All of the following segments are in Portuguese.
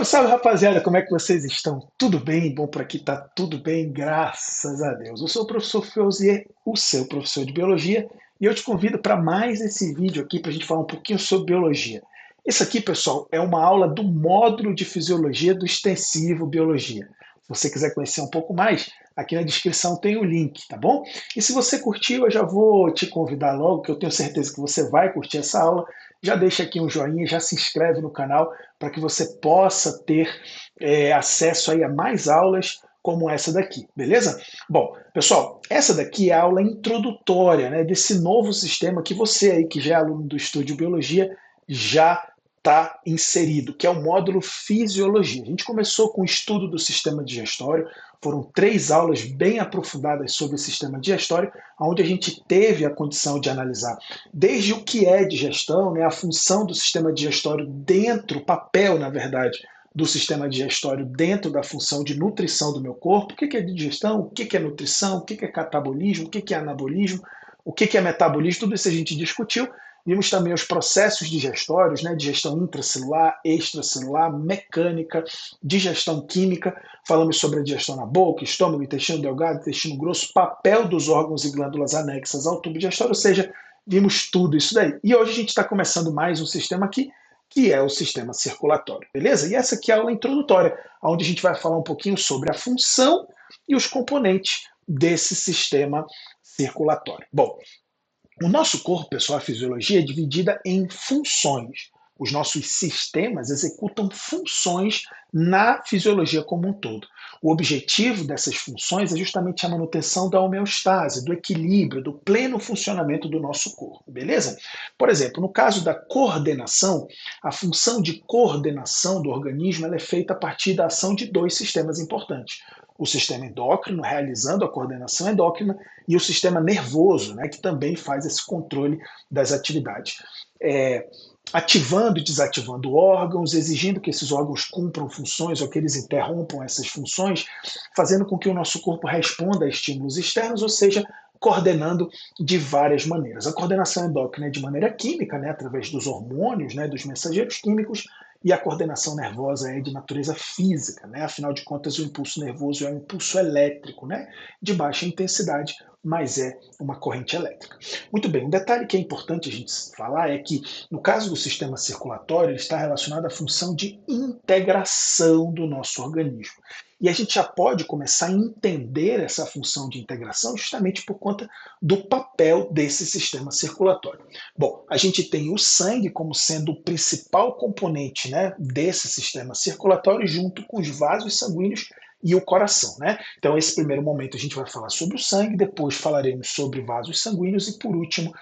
Salve, salve, rapaziada, como é que vocês estão? Tudo bem? Bom, por aqui tá tudo bem, graças a Deus. Eu sou o professor Feuzier, o seu professor de biologia, e eu te convido para mais esse vídeo aqui para a gente falar um pouquinho sobre biologia. Esse aqui, pessoal, é uma aula do módulo de fisiologia do extensivo biologia. Se você quiser conhecer um pouco mais, aqui na descrição tem o link, tá bom? E se você curtiu, eu já vou te convidar logo, que eu tenho certeza que você vai curtir essa aula. Já deixa aqui um joinha, já se inscreve no canal para que você possa ter acesso aí a mais aulas como essa daqui, beleza? Bom, pessoal, essa daqui é a aula introdutória, né, desse novo sistema que você aí, que já é aluno do Estúdio Biologia, já está inserido, que é o módulo Fisiologia. A gente começou com o estudo do sistema digestório, foram 3 aulas bem aprofundadas sobre o sistema digestório, onde a gente teve a condição de analisar desde o que é digestão, né, a função do sistema digestório dentro, o papel, na verdade, do sistema digestório dentro da função de nutrição do meu corpo, o que é digestão, o que é nutrição, o que é catabolismo, o que é anabolismo, o que é metabolismo, tudo isso a gente discutiu. Vimos também os processos digestórios, né, digestão intracelular, extracelular, mecânica, digestão química. Falamos sobre a digestão na boca, estômago, intestino delgado, intestino grosso, papel dos órgãos e glândulas anexas ao tubo digestório, ou seja, vimos tudo isso daí. E hoje a gente está começando mais um sistema aqui, que é o sistema circulatório, beleza? E essa aqui é a aula introdutória, onde a gente vai falar um pouquinho sobre a função e os componentes desse sistema circulatório. Bom, o nosso corpo, pessoal, a fisiologia é dividida em funções. Os nossos sistemas executam funções na fisiologia como um todo. O objetivo dessas funções é justamente a manutenção da homeostase, do equilíbrio, do pleno funcionamento do nosso corpo, beleza? Por exemplo, no caso da coordenação, a função de coordenação do organismo é feita a partir da ação de 2 sistemas importantes. O sistema endócrino, realizando a coordenação endócrina, e o sistema nervoso, né, que também faz esse controle das atividades. Ativando e desativando órgãos, exigindo que esses órgãos cumpram funções ou que eles interrompam essas funções, fazendo com que o nosso corpo responda a estímulos externos, ou seja, coordenando de várias maneiras. A coordenação endócrina é de maneira química, né, através dos hormônios, né, dos mensageiros químicos, e a coordenação nervosa é de natureza física, né? Afinal de contas, o impulso nervoso é um impulso elétrico, né? De baixa intensidade, mas é uma corrente elétrica. Muito bem, um detalhe que é importante a gente falar é que, no caso do sistema circulatório, ele está relacionado à função de integração do nosso organismo. E a gente já pode começar a entender essa função de integração justamente por conta do papel desse sistema circulatório. Bom, a gente tem o sangue como sendo o principal componente, né, desse sistema circulatório, junto com os vasos sanguíneos e o coração, né? Então, esse primeiro momento a gente vai falar sobre o sangue, depois falaremos sobre vasos sanguíneos e, por último,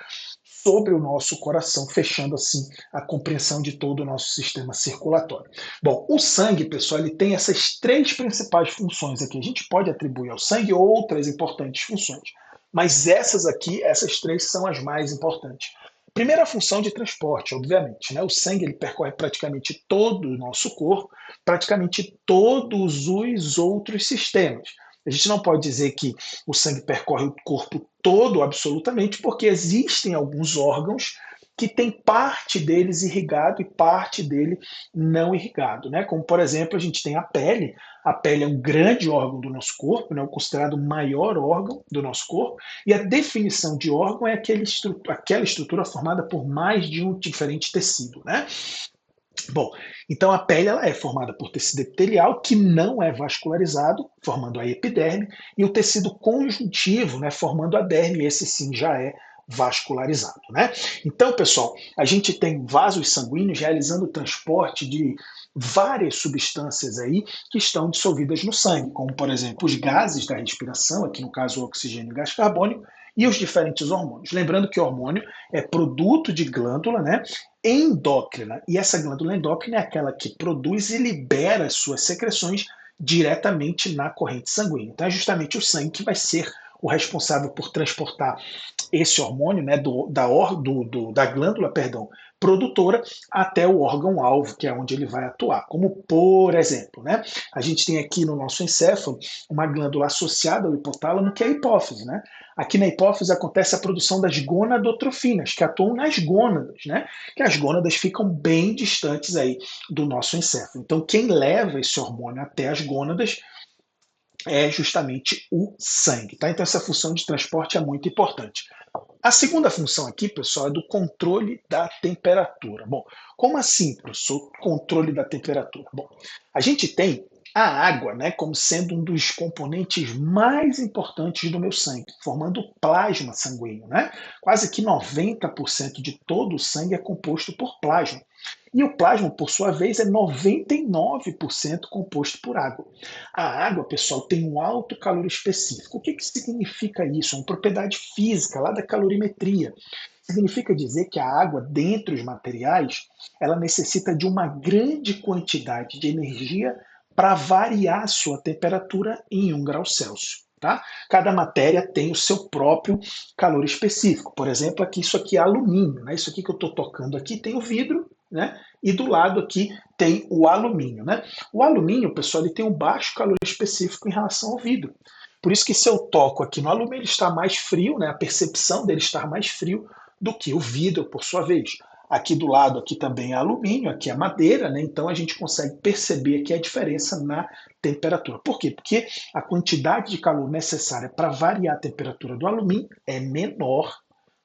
sobre o nosso coração, fechando assim a compreensão de todo o nosso sistema circulatório. Bom, o sangue, pessoal, ele tem essas 3 principais funções aqui. A gente pode atribuir ao sangue outras importantes funções, mas essas aqui, essas 3 são as mais importantes. Primeira função de transporte, obviamente, né? O sangue ele percorre praticamente todo o nosso corpo, praticamente todos os outros sistemas. A gente não pode dizer que o sangue percorre o corpo todo absolutamente, porque existem alguns órgãos que tem parte deles irrigado e parte dele não irrigado, né? Como, por exemplo, a gente tem a pele. A pele é um grande órgão do nosso corpo, né? Considerado o maior órgão do nosso corpo, e a definição de órgão é aquela estrutura formada por mais de um diferente tecido, né? Bom, então a pele ela é formada por tecido epitelial que não é vascularizado, formando a epiderme, e o tecido conjuntivo, né, formando a derme, esse sim já é vascularizado, né? Então, pessoal, a gente tem vasos sanguíneos realizando o transporte de várias substâncias aí que estão dissolvidas no sangue, como, por exemplo, os gases da respiração, aqui no caso o oxigênio e gás carbônico, e os diferentes hormônios. Lembrando que o hormônio é produto de glândula, né, endócrina, e essa glândula endócrina é aquela que produz e libera as suas secreções diretamente na corrente sanguínea. Então é justamente o sangue que vai ser o responsável por transportar esse hormônio, né, da glândula, perdão, produtora até o órgão-alvo, que é onde ele vai atuar. Como, por exemplo, né, a gente tem aqui no nosso encéfalo uma glândula associada ao hipotálamo, que é a hipófise. Né? Aqui na hipófise acontece a produção das gonadotrofinas, que atuam nas gônadas, né? Que as gônadas ficam bem distantes aí do nosso encéfalo. Então, quem leva esse hormônio até as gônadas é justamente o sangue. Tá? Então, essa função de transporte é muito importante. A segunda função aqui, pessoal, é do controle da temperatura. Bom, como assim, professor, controle da temperatura? Bom, a gente tem a água, né, como sendo um dos componentes mais importantes do meu sangue, formando o plasma sanguíneo, né? Quase que 90% de todo o sangue é composto por plasma. E o plasma, por sua vez, é 99% composto por água. A água, pessoal, tem um alto calor específico. O que significa isso? É uma propriedade física lá da calorimetria. Significa dizer que a água, dentre os materiais, ela necessita de uma grande quantidade de energia para variar a sua temperatura em 1 grau Celsius. Tá? Cada matéria tem o seu próprio calor específico. Por exemplo, aqui isso aqui é alumínio. Né? Isso aqui que eu estou tocando aqui tem o vidro, né? E do lado aqui tem o alumínio. Né? O alumínio, pessoal, ele tem um baixo calor específico em relação ao vidro. Por isso que se eu toco aqui no alumínio, ele está mais frio, né? A percepção dele estar mais frio do que o vidro, por sua vez. Aqui do lado aqui também é alumínio, aqui é madeira, né? Então a gente consegue perceber aqui a diferença na temperatura. Por quê? Porque a quantidade de calor necessária para variar a temperatura do alumínio é menor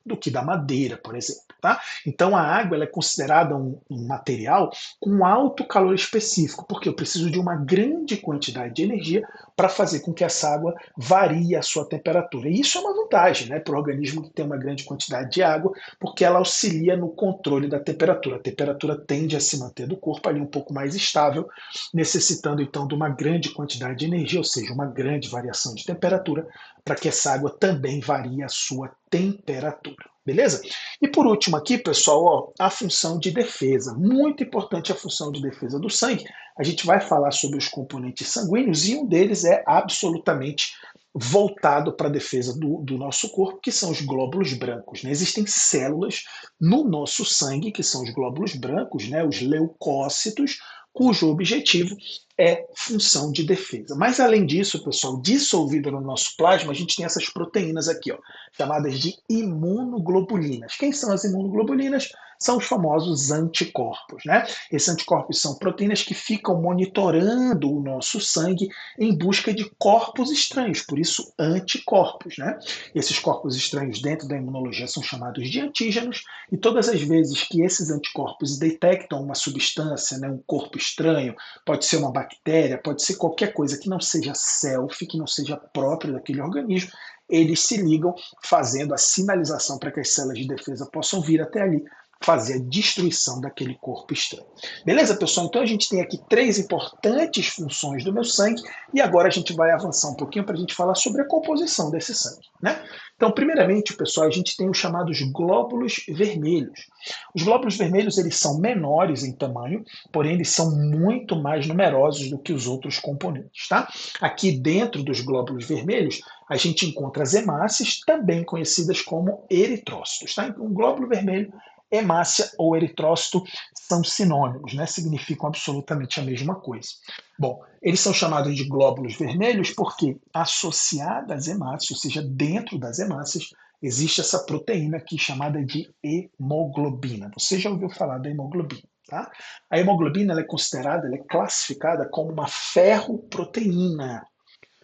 do que da madeira, por exemplo. Tá? Então a água ela é considerada um material com alto calor específico, porque eu preciso de uma grande quantidade de energia para fazer com que essa água varie a sua temperatura. E isso é uma vantagem, né, para o organismo que tem uma grande quantidade de água, porque ela auxilia no controle da temperatura. A temperatura tende a se manter do corpo ali um pouco mais estável, necessitando então de uma grande quantidade de energia, ou seja, uma grande variação de temperatura, para que essa água também varie a sua temperatura. Beleza? E por último aqui, pessoal, ó, a função de defesa. Muito importante a função de defesa do sangue. A gente vai falar sobre os componentes sanguíneos e um deles é absolutamente voltado para a defesa do nosso corpo, que são os glóbulos brancos. Né? Existem células no nosso sangue, que são os glóbulos brancos, né? Os leucócitos, cujo objetivo é função de defesa. Mas além disso, pessoal, dissolvido no nosso plasma, a gente tem essas proteínas aqui, ó, chamadas de imunoglobulinas. Quem são as imunoglobulinas? São os famosos anticorpos, né? Esses anticorpos são proteínas que ficam monitorando o nosso sangue em busca de corpos estranhos, por isso anticorpos, né? Esses corpos estranhos dentro da imunologia são chamados de antígenos, e todas as vezes que esses anticorpos detectam uma substância, né, um corpo estranho, pode ser uma bactéria, pode ser qualquer coisa que não seja self, que não seja próprio daquele organismo, eles se ligam fazendo a sinalização para que as células de defesa possam vir até ali fazer a destruição daquele corpo estranho. Beleza, pessoal? Então a gente tem aqui 3 importantes funções do meu sangue e agora a gente vai avançar um pouquinho para a gente falar sobre a composição desse sangue. Né? Então, primeiramente, pessoal, a gente tem os chamados glóbulos vermelhos. Os glóbulos vermelhos eles são menores em tamanho, porém eles são muito mais numerosos do que os outros componentes. Tá? Aqui dentro dos glóbulos vermelhos, a gente encontra as hemácias, também conhecidas como eritrócitos. Tá? Então, o glóbulo vermelho, hemácia ou eritrócito são sinônimos, né? Significam absolutamente a mesma coisa. Bom, eles são chamados de glóbulos vermelhos porque associada às hemácias, ou seja, dentro das hemácias, existe essa proteína aqui chamada de hemoglobina. Você já ouviu falar da hemoglobina, tá? A hemoglobina ela é considerada, ela é classificada como uma ferroproteína.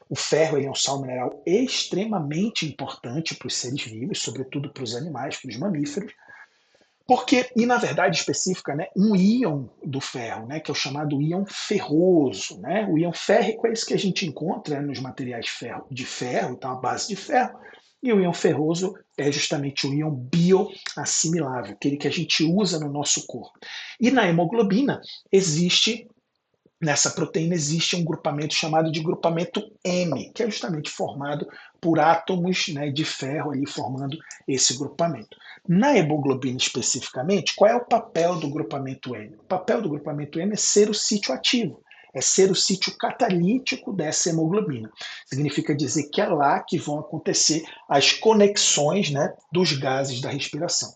O ferro ele é um sal mineral extremamente importante para os seres vivos, sobretudo para os animais, para os mamíferos, porque, e na verdade específica, né, um íon do ferro, né, que é o chamado íon ferroso. Né? O íon férrico é esse que a gente encontra nos materiais de ferro, então a base de ferro, e o íon ferroso é justamente o íon bioassimilável, aquele que a gente usa no nosso corpo. E na hemoglobina existe nessa proteína existe um grupamento chamado de grupamento M, que é justamente formado por átomos, né, de ferro ali formando esse grupamento. Na hemoglobina especificamente, qual é o papel do grupamento M? O papel do grupamento M é ser o sítio ativo, é ser o sítio catalítico dessa hemoglobina. Significa dizer que é lá que vão acontecer as conexões, né, dos gases da respiração.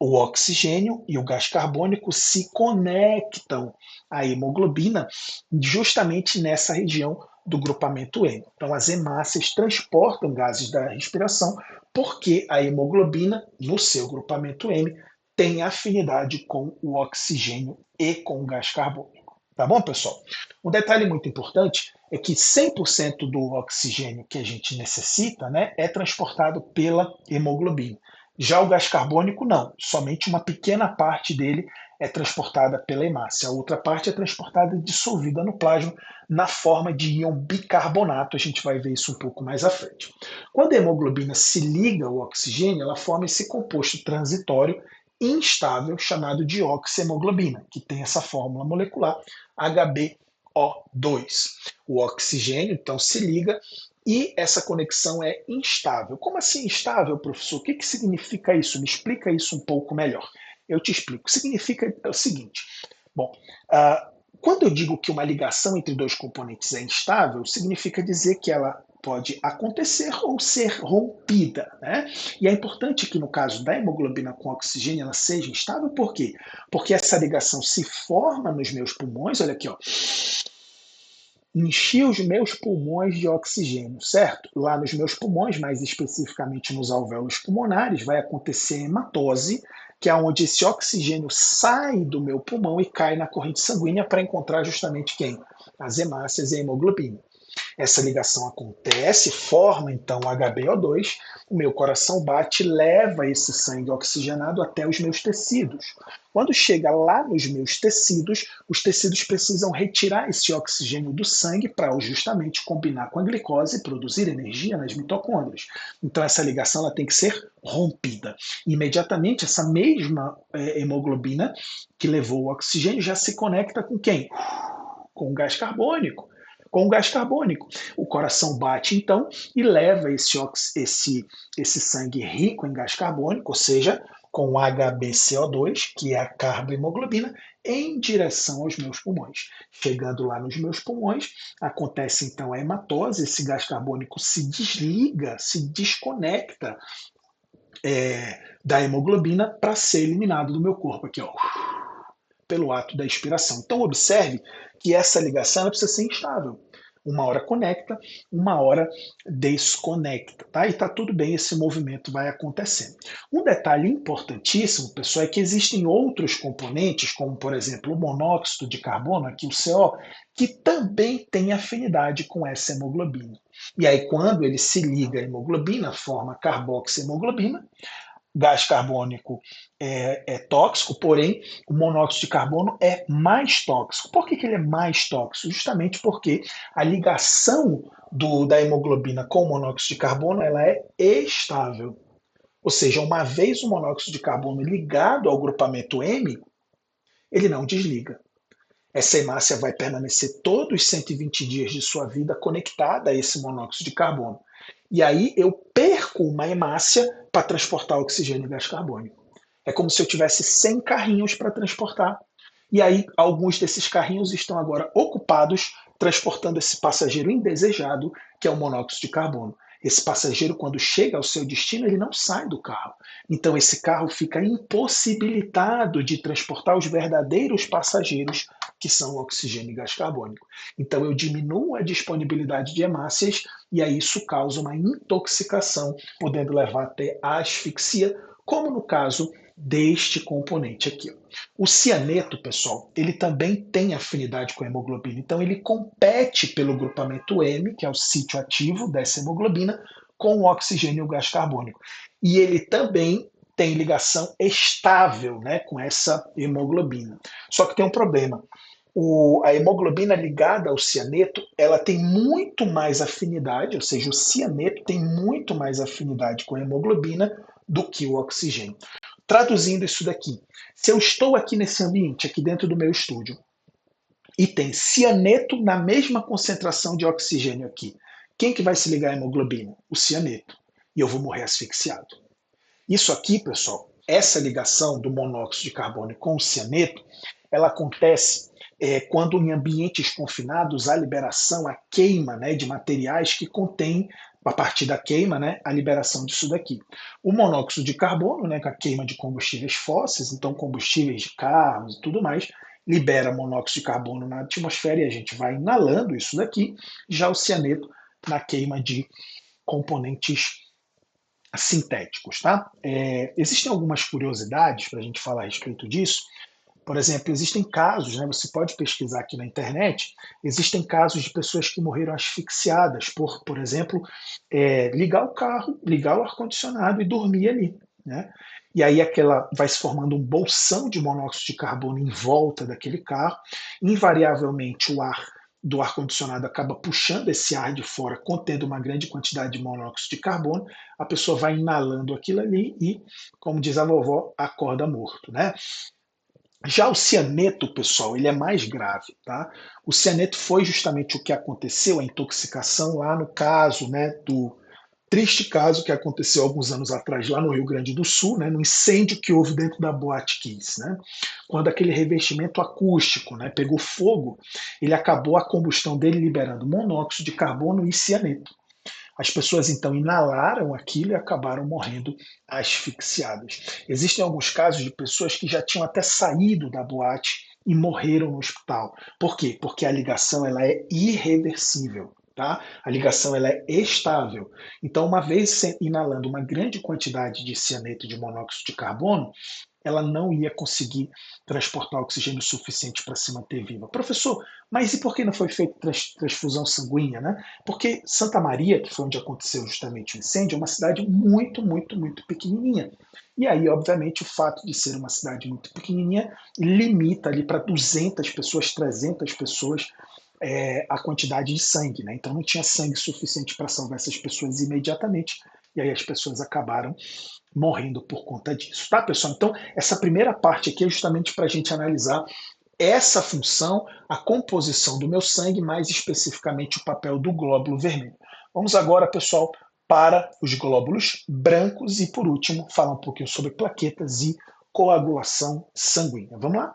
o oxigênio e o gás carbônico se conectam à hemoglobina justamente nessa região do grupamento M. Então, as hemácias transportam gases da respiração porque a hemoglobina, no seu grupamento M, tem afinidade com o oxigênio e com o gás carbônico. Tá bom, pessoal? Um detalhe muito importante é que 100% do oxigênio que a gente necessita, né, é transportado pela hemoglobina. Já o gás carbônico, não. Somente uma pequena parte dele é transportada pela hemácia. A outra parte é transportada e dissolvida no plasma na forma de íon bicarbonato. A gente vai ver isso um pouco mais à frente. Quando a hemoglobina se liga ao oxigênio, ela forma esse composto transitório instável chamado de oxihemoglobina, que tem essa fórmula molecular HbO2. O oxigênio, então, se liga e essa conexão é instável. Como assim instável, professor? O que significa isso? Me explica isso um pouco melhor. Eu te explico. Significa o seguinte: bom, quando eu digo que uma ligação entre dois componentes é instável, significa dizer que ela pode acontecer ou ser rompida, né? E é importante que no caso da hemoglobina com oxigênio ela seja instável, por quê? Porque essa ligação se forma nos meus pulmões, olha aqui, ó, enchi os meus pulmões de oxigênio, certo? Lá nos meus pulmões, mais especificamente nos alvéolos pulmonares, vai acontecer hematose, que é onde esse oxigênio sai do meu pulmão e cai na corrente sanguínea para encontrar justamente quem? As hemácias e a hemoglobina. Essa ligação acontece, forma então HbO2, o meu coração bate e leva esse sangue oxigenado até os meus tecidos. Quando chega lá nos meus tecidos, os tecidos precisam retirar esse oxigênio do sangue para justamente combinar com a glicose e produzir energia nas mitocôndrias. Então essa ligação ela tem que ser rompida. Imediatamente essa mesma hemoglobina que levou o oxigênio já se conecta com quem? Com o gás carbônico. Com o gás carbônico. O coração bate então e leva esse sangue rico em gás carbônico, ou seja, com HbCO2, que é a carbohemoglobina, em direção aos meus pulmões. Chegando lá nos meus pulmões, acontece então a hematose, esse gás carbônico se desliga, se desconecta da hemoglobina para ser eliminado do meu corpo aqui, ó, pelo ato da expiração. Então observe que essa ligação precisa ser instável. Uma hora conecta, uma hora desconecta, tá? E tá tudo bem, esse movimento vai acontecendo. Um detalhe importantíssimo, pessoal, é que existem outros componentes, como por exemplo o monóxido de carbono, aqui o CO, que também tem afinidade com essa hemoglobina. E aí quando ele se liga à hemoglobina, forma carboxihemoglobina. Gás carbônico é tóxico, porém o monóxido de carbono é mais tóxico. Por que ele é mais tóxico? Justamente porque a ligação da hemoglobina com o monóxido de carbono ela é estável. Ou seja, uma vez o monóxido de carbono ligado ao grupamento M, ele não desliga. Essa hemácia vai permanecer todos os 120 dias de sua vida conectada a esse monóxido de carbono. E aí eu perco uma hemácia para transportar oxigênio e gás carbônico. É como se eu tivesse 100 carrinhos para transportar. E aí alguns desses carrinhos estão agora ocupados transportando esse passageiro indesejado, que é o monóxido de carbono. Esse passageiro, quando chega ao seu destino, ele não sai do carro. Então, esse carro fica impossibilitado de transportar os verdadeiros passageiros, que são o oxigênio e gás carbônico. Então, eu diminuo a disponibilidade de hemácias e aí isso causa uma intoxicação, podendo levar até a asfixia, como no caso deste componente aqui. O cianeto, pessoal, ele também tem afinidade com a hemoglobina, então ele compete pelo grupamento M, que é o sítio ativo dessa hemoglobina, com o oxigênio e o gás carbônico. E ele também tem ligação estável, né, com essa hemoglobina. Só que tem um problema. A hemoglobina ligada ao cianeto, ela tem muito mais afinidade, ou seja, o cianeto tem muito mais afinidade com a hemoglobina do que o oxigênio. Traduzindo isso daqui, se eu estou aqui nesse ambiente, aqui dentro do meu estúdio, e tem cianeto na mesma concentração de oxigênio aqui, quem que vai se ligar à hemoglobina? O cianeto. E eu vou morrer asfixiado. Isso aqui, pessoal, essa ligação do monóxido de carbono com o cianeto, ela acontece quando em ambientes confinados há liberação, a queima, né, de materiais que contêm a partir da queima, né, a liberação disso daqui. O monóxido de carbono, né, com a queima de combustíveis fósseis, então combustíveis de carros e tudo mais, libera monóxido de carbono na atmosfera e a gente vai inalando isso daqui. Já o cianeto na queima de componentes sintéticos, tá? Existem algumas curiosidades para a gente falar a respeito disso. Por exemplo, existem casos, né, você pode pesquisar aqui na internet, existem casos de pessoas que morreram asfixiadas por exemplo, ligar o carro, ligar o ar-condicionado e dormir ali, né? E aí aquela vai se formando um bolsão de monóxido de carbono em volta daquele carro, invariavelmente o ar do ar-condicionado acaba puxando esse ar de fora, contendo uma grande quantidade de monóxido de carbono, a pessoa vai inalando aquilo ali e, como diz a vovó, acorda morto, né? Já o cianeto, pessoal, ele é mais grave, tá? O cianeto foi justamente o que aconteceu, a intoxicação lá no caso, né, do triste caso que aconteceu alguns anos atrás lá no Rio Grande do Sul, né, no incêndio que houve dentro da Boate Kiss, né? Quando aquele revestimento acústico, né, pegou fogo, ele acabou a combustão dele liberando monóxido de carbono e cianeto. As pessoas então inalaram aquilo e acabaram morrendo asfixiadas. Existem alguns casos de pessoas que já tinham até saído da boate e morreram no hospital. Por quê? Porque a ligação ela é irreversível. Tá? A ligação ela é estável. Então, uma vez inalando uma grande quantidade de cianeto de monóxido de carbono, ela não ia conseguir transportar oxigênio suficiente para se manter viva. Professor, mas e por que não foi feita transfusão sanguínea, né? Porque Santa Maria, que foi onde aconteceu justamente o incêndio, é uma cidade muito, muito, muito pequenininha. E aí, obviamente, o fato de ser uma cidade muito pequenininha limita ali para 200 pessoas, 300 pessoas a quantidade de sangue, né? Então não tinha sangue suficiente para salvar essas pessoas imediatamente, e aí as pessoas acabaram morrendo por conta disso, tá, pessoal? Então, essa primeira parte aqui é justamente para a gente analisar essa função, a composição do meu sangue, mais especificamente o papel do glóbulo vermelho. Vamos agora, pessoal, para os glóbulos brancos e, por último, falar um pouquinho sobre plaquetas e coagulação sanguínea. Vamos lá?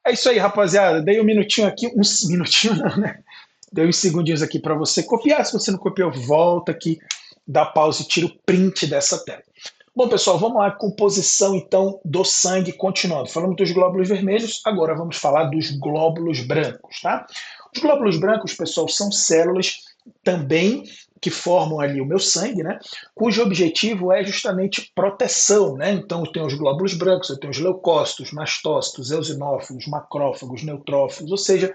É isso aí, rapaziada. Dei um minutinho aqui, uns minutinho não, né? Dei uns segundinhos aqui para você copiar. Se você não copiou, volta aqui, dá pausa e tira o print dessa tela. Bom, pessoal, vamos lá, composição então do sangue, continuando. Falamos dos glóbulos vermelhos, agora vamos falar dos glóbulos brancos, tá? Os glóbulos brancos, pessoal, são células também que formam ali o meu sangue, né? Cujo objetivo é justamente proteção, né? Então eu tenho os glóbulos brancos, eu tenho os leucócitos, mastócitos, eosinófilos, macrófagos, neutrófilos, ou seja,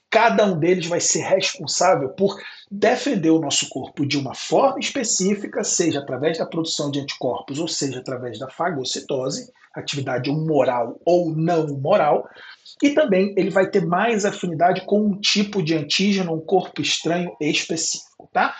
cada um deles vai ser responsável por defender o nosso corpo de uma forma específica, seja através da produção de anticorpos, ou seja através da fagocitose, atividade humoral ou não humoral, e também ele vai ter mais afinidade com um tipo de antígeno, um corpo estranho específico, tá?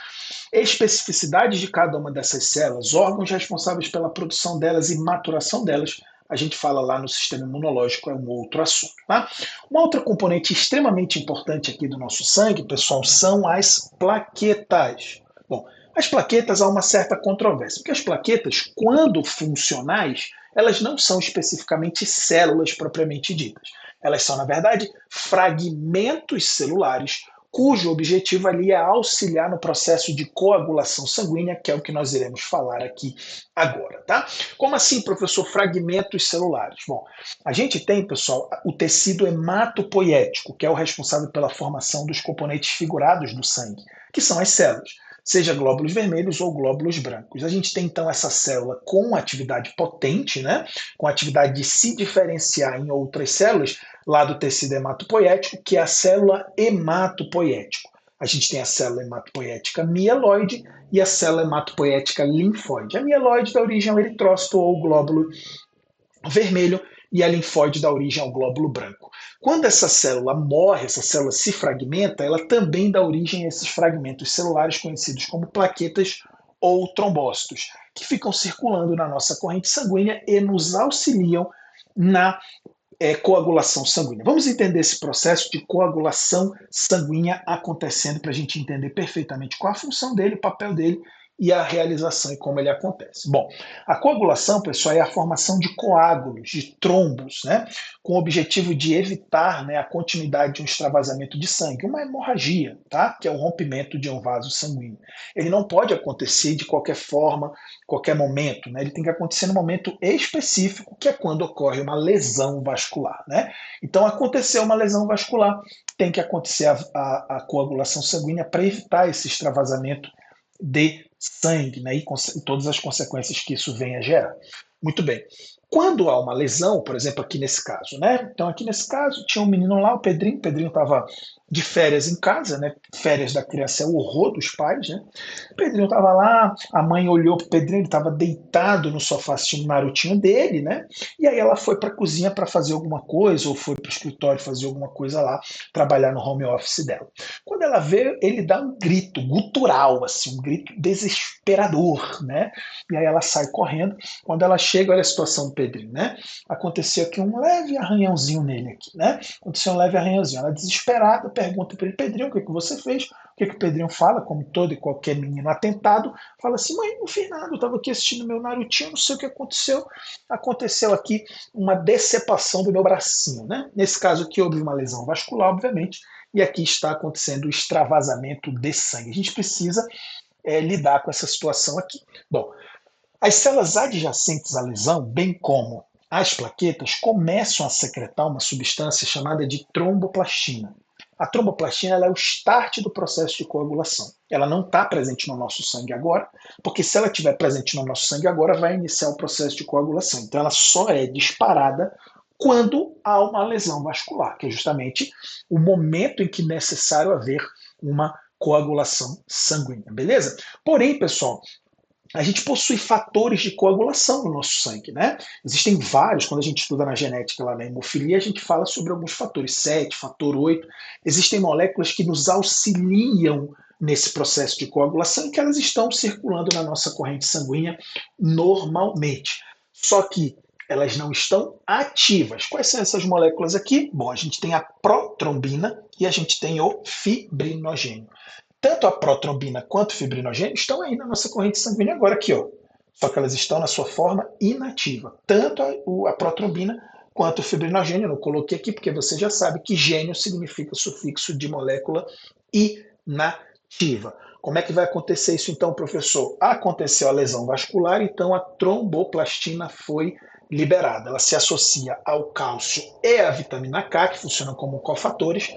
Especificidades de cada uma dessas células, órgãos responsáveis pela produção delas e maturação delas, a gente fala lá no sistema imunológico, é um outro assunto, tá? Uma outra componente extremamente importante aqui do nosso sangue, pessoal, são as plaquetas. Bom, as plaquetas há uma certa controvérsia, porque as plaquetas, quando funcionais, elas não são especificamente células propriamente ditas. Elas são, na verdade, fragmentos celulares cujo objetivo ali é auxiliar no processo de coagulação sanguínea, que é o que nós iremos falar aqui agora, tá? Como assim, professor, fragmentos celulares? Bom, a gente tem, pessoal, o tecido hematopoético, que é o responsável pela formação dos componentes figurados do sangue, que são as células, seja glóbulos vermelhos ou glóbulos brancos. A gente tem então essa célula com atividade potente, né? Com atividade de se diferenciar em outras células, lá do tecido hematopoético, que é a célula hematopoético. A gente tem a célula hematopoética mieloide e a célula hematopoética linfóide. A mieloide dá origem ao eritrócito ou glóbulo vermelho e a linfóide dá origem ao glóbulo branco. Quando essa célula morre, essa célula se fragmenta, ela também dá origem a esses fragmentos celulares conhecidos como plaquetas ou trombócitos, que ficam circulando na nossa corrente sanguínea e nos auxiliam na coagulação sanguínea. Vamos entender esse processo de coagulação sanguínea acontecendo para a gente entender perfeitamente qual a função dele, o papel dele e a realização e como ele acontece. Bom, a coagulação, pessoal, é a formação de coágulos, de trombos, né, com o objetivo de evitar, né, a continuidade de um extravasamento de sangue, uma hemorragia, tá, que é o rompimento de um vaso sanguíneo. Ele não pode acontecer de qualquer forma, qualquer momento, né, ele tem que acontecer no momento específico, que é quando ocorre uma lesão vascular, né. Então, aconteceu uma lesão vascular, tem que acontecer a coagulação sanguínea para evitar esse extravasamento de sangue, né, e todas as consequências que isso vem a gerar. Muito bem. Quando há uma lesão, por exemplo, aqui nesse caso, né? Então, aqui nesse caso, tinha um menino lá, o Pedrinho estava de férias em casa, né? Férias da criança é o horror dos pais, né? O Pedrinho estava lá, a mãe olhou pro Pedrinho, ele estava deitado no sofá assistindo o Narutinho dele, né? E aí ela foi para a cozinha para fazer alguma coisa, ou foi para o escritório fazer alguma coisa lá, trabalhar no home office dela. Quando ela vê, ele dá um grito gutural, assim, um grito desesperador, né? E aí ela sai correndo. Quando ela chega, olha a situação do Pedrinho, né? Aconteceu aqui um leve arranhãozinho nele aqui, né? Aconteceu um leve arranhãozinho. Ela desesperada pergunta para ele: Pedrinho, o que você fez? O que o Pedrinho fala, como todo e qualquer menino atentado, fala assim: mãe, não fiz nada, eu estava aqui assistindo meu Narutinho, não sei o que aconteceu. Aconteceu aqui uma decepação do meu bracinho, né? Nesse caso aqui houve uma lesão vascular, obviamente, e aqui está acontecendo o extravasamento de sangue. A gente precisa lidar com essa situação aqui. Bom, as células adjacentes à lesão, bem como as plaquetas, começam a secretar uma substância chamada de tromboplastina. A tromboplastina ela é o start do processo de coagulação. Ela não está presente no nosso sangue agora, porque se ela estiver presente no nosso sangue agora, vai iniciar o processo de coagulação. Então ela só é disparada quando há uma lesão vascular, que é justamente o momento em que é necessário haver uma coagulação sanguínea, beleza? Porém, pessoal, a gente possui fatores de coagulação no nosso sangue, né? Existem vários, quando a gente estuda na genética lá na hemofilia, a gente fala sobre alguns fatores, 7, fator 8. Existem moléculas que nos auxiliam nesse processo de coagulação e que elas estão circulando na nossa corrente sanguínea normalmente. Só que elas não estão ativas. Quais são essas moléculas aqui? Bom, a gente tem a protrombina e a gente tem o fibrinogênio. Tanto a protrombina quanto o fibrinogênio estão aí na nossa corrente sanguínea agora aqui, ó. Só que elas estão na sua forma inativa. Tanto a protrombina quanto o fibrinogênio, eu não coloquei aqui porque você já sabe que gênio significa sufixo de molécula inativa. Como é que vai acontecer isso então, professor? Aconteceu a lesão vascular, então a tromboplastina foi liberada. Ela se associa ao cálcio e à vitamina K, que funcionam como cofatores,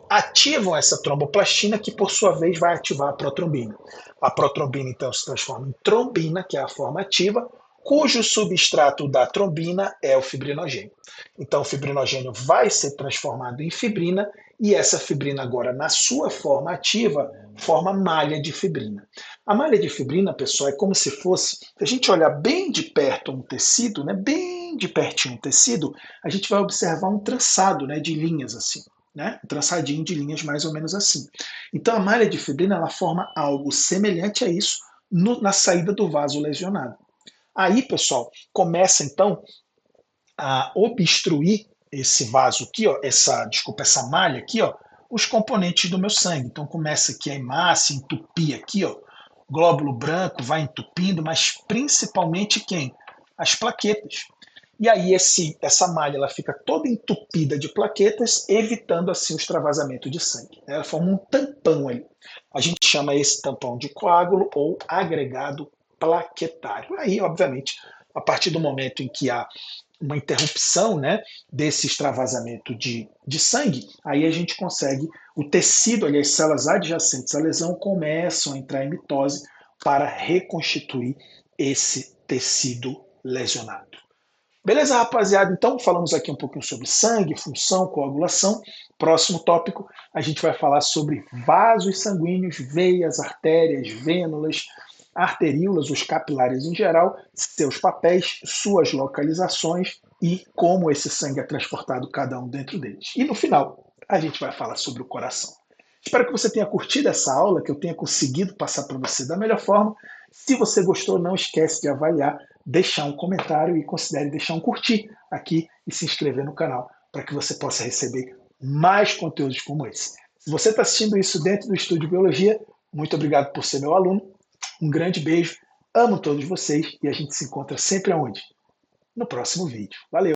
ativam essa tromboplastina, que por sua vez vai ativar a protrombina. A protrombina então se transforma em trombina, que é a forma ativa, cujo substrato da trombina é o fibrinogênio. Então o fibrinogênio vai ser transformado em fibrina e essa fibrina agora, na sua forma ativa, forma malha de fibrina. A malha de fibrina, pessoal, é como se fosse, se a gente olhar bem de perto um tecido, né, bem de pertinho um tecido, a gente vai observar um traçado, né, de linhas assim. Né? Um traçadinho de linhas mais ou menos assim. Então a malha de fibrina ela forma algo semelhante a isso na saída do vaso lesionado. Aí, pessoal, começa então a obstruir esse vaso aqui, ó, essa malha aqui, ó, os componentes do meu sangue. Então começa aqui a hemácia, entupir aqui, ó, glóbulo branco vai entupindo, mas principalmente quem? As plaquetas. E aí essa malha ela fica toda entupida de plaquetas, evitando assim o extravasamento de sangue. Ela forma um tampão ali. A gente chama esse tampão de coágulo ou agregado plaquetário. Aí, obviamente, a partir do momento em que há uma interrupção, né, desse extravasamento de sangue, aí a gente consegue, o tecido, ali, as células adjacentes à lesão começam a entrar em mitose para reconstituir esse tecido lesionado. Beleza, rapaziada? Então, falamos aqui um pouquinho sobre sangue, função, coagulação. Próximo tópico, a gente vai falar sobre vasos sanguíneos, veias, artérias, vênulas, arteríolas, os capilares em geral, seus papéis, suas localizações e como esse sangue é transportado cada um dentro deles. E no final, a gente vai falar sobre o coração. Espero que você tenha curtido essa aula, que eu tenha conseguido passar para você da melhor forma. Se você gostou, não esquece de avaliar, deixar um comentário e considere deixar um curtir aqui e se inscrever no canal para que você possa receber mais conteúdos como esse. Se você está assistindo isso dentro do Estúdio Biologia, muito obrigado por ser meu aluno Um grande beijo, amo todos vocês e a gente se encontra sempre aonde? No próximo vídeo. Valeu!